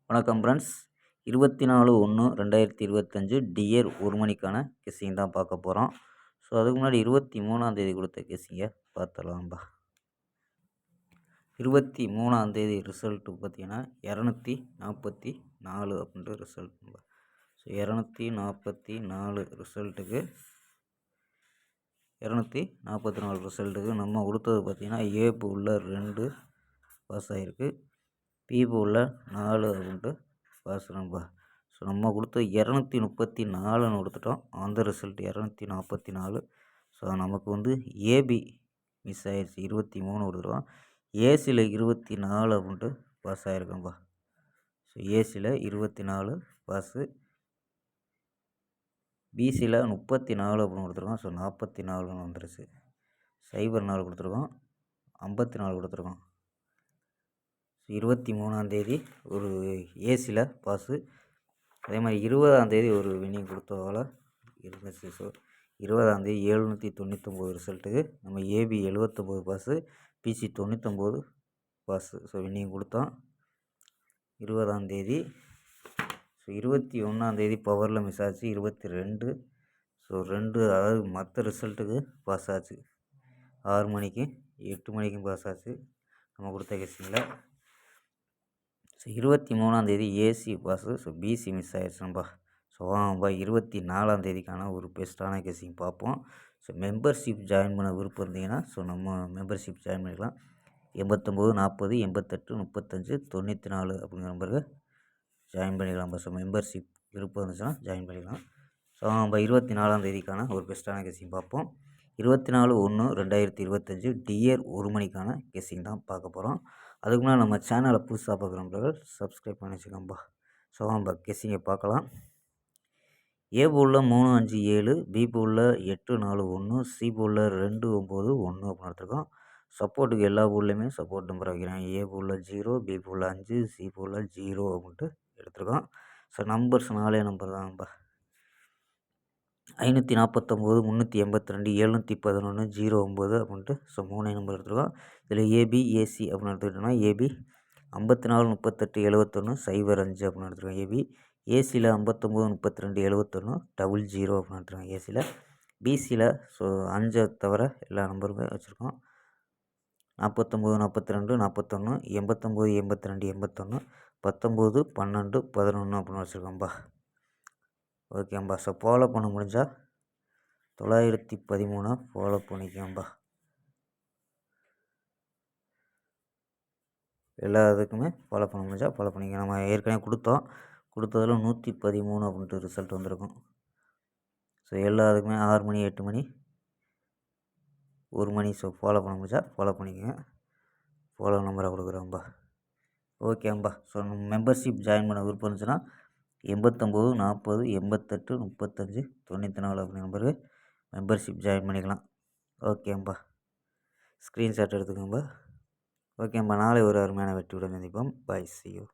வணக்கம் friends. 24/1/2025 dear 1 மணிக்கான guessing தான் பார்க்க போகிறோம். ஸோ அதுக்கு முன்னாடி 23ஆம் தேதி கொடுத்த கெஸ்ஸிங்கை பார்த்துடலாம்பா. 23ஆம் தேதி ரிசல்ட்டு பார்த்தீங்கன்னா 244 அப்படின்ற ரிசல்ட்டும்பா. ஸோ 244 ரிசல்ட்டுக்கு 244 ரிசல்ட்டுக்கு நம்ம கொடுத்தது பார்த்தீங்கன்னா ஏ பூவில் 2 பாஸ் ஆகிருக்கு, பி பூவில் 4 அப்படின்ட்டு பாஸ் நம்ப. ஸோ நம்ம கொடுத்தது 234ன்னு கொடுத்துட்டோம். அந்த ரிசல்ட் 244. ஸோ நமக்கு வந்து ஏபி மிஸ் ஆயிடுச்சு, 23 கொடுத்துருவோம். ஏசியில் 24 அப்படின்ட்டு பாஸ் ஆகிருக்கோம்பா. ஸோ ஏசியில் 24 பாஸு, பிசியில் 34 அப்படின்னு கொடுத்துருக்கோம். ஸோ 44ன்னு வந்துருச்சு. 04 கொடுத்துருக்கோம், 54 கொடுத்துருக்கோம். 23ஆம் தேதி ஒரு ஏசியில் பாஸு. அதே மாதிரி 20ஆம் தேதி ஒரு வின்னிங் கொடுத்ததால் இருந்துச்சு. ஸோ 20ஆம் தேதி 799 ரிசல்ட்டுக்கு நம்ம AB 79 pass, PC 99 pass. So winning கொடுத்தோம் 20ஆம் தேதி. ஸோ 21ஆம் தேதி பவரில் மிஸ் ஆச்சு 22. ஸோ 2 அதாவது மற்ற ரிசல்ட்டுக்கு பாஸ் ஆச்சு. 6 மணிக்கு 8 மணிக்கும் பாஸ் ஆச்சு நம்ம கொடுத்த கெஸ்ஸிங்கில். ஸோ 23ஆம் தேதி AC pass. So PC miss ஆயிடுச்சுப்பா. ஸோ 24ஆம் தேதிக்கான ஒரு பெஸ்ட்டான கெஸ்ஸிங் பார்ப்போம். ஸோ மெம்பர்ஷிப் ஜாயின் பண்ண விருப்பம் இருந்தீங்கன்னா ஸோ நம்ம மெம்பர்ஷிப் ஜாயின் பண்ணிக்கலாம். 89 40 88 35 94 அப்படிங்கிற நம்பருக்கு ஜாயின் பண்ணிக்கலாம்ப்பா. ஸோ மெம்பர்ஷிப் விருப்பம் இருந்துச்சுன்னா ஜாயின் பண்ணிக்கலாம். ஸோ நம்ம 24ஆம் தேதிக்கான ஒரு பெஸ்ட்டான கெஸ்ஸிங் பார்ப்போம். 24/1/2025 டியர் 1 மணிக்கான கெஸ்ஸிங் தான் பார்க்க போகிறோம். அதுக்கு முன்னாடி நம்ம சேனலை புதுசாக பார்க்குறவர்கள் சப்ஸ்கிரைப் பண்ணி வச்சுக்கோம்பா. ஸோ நம்ம கெஸ்ஸிங்கை பார்க்கலாம். ஏ பூவில் 357, பி பூவில் 841, சி பூவில் 291 அப்படின்னு எடுத்துருக்கோம். சப்போர்ட்டுக்கு எல்லா பூல்லையுமே சப்போர்ட் நம்பர் வைக்கிறேன். ஏ பூவில் 0, பி பூவில் 5, சி பூவில் 0 அப்படின்ட்டு எடுத்துருக்கோம். ஸோ நம்பர்ஸ் 4 நம்பர் தான்ப்பா. 549, 382, 711, 09 அப்படின்ட்டு ஸோ 3 நம்பர் எடுத்துருக்கோம். இதில் ஏபி ஏசி அப்படின்னு எடுத்துக்கிட்டோம்னா ஏபி 54 38 71 05 அப்படின்னு எடுத்துருக்கோம். ஏபி ஏசியில் 59 32 71 00 அப்படின்னு எடுத்துருக்கோம். ஏசியில் பிசியில் ஸோ 5 தவிர எல்லா நம்பருமே வச்சுருக்கோம். 49 42 41 89 82 81 19 12 11 அப்படின்னு வச்சுருக்கோம்பா. ஓகேம்பா. ஸோ ஃபாலோ பண்ண முடிஞ்சால் 913 ஃபாலோ பண்ணிக்கோம்பா. எல்லா இதுக்குமே ஃபாலோ பண்ண முடிஞ்சால் ஃபாலோ பண்ணிக்க. நம்ம ஏற்கனவே கொடுத்ததில் 113 அப்படின்ட்டு ரிசல்ட் வந்திருக்கும். ஸோ எல்லா இதுக்குமே 6 மணி 8 மணி 1 மணி. ஸோ ஃபாலோ பண்ண முடிஞ்சால் ஃபாலோ பண்ணிக்கோங்க. ஃபாலோ நம்பரை கொடுக்குறோம்பா. ஓகேம்பா. ஸோ நம்ம மெம்பர்ஷிப் ஜாயின் பண்ண விருப்பம் இருந்துச்சுன்னா 89 40 88 35 94 அப்படி நம்பருக்கு மெம்பர்ஷிப் ஜாயின் பண்ணிக்கலாம். ஓகேம்பா. ஸ்க்ரீன்ஷாட் எடுத்துக்கோம்பா. ஓகேம்பா. நாளை ஒரு அருமையான வெற்றியுடன் சந்திப்போம். பாய், see you.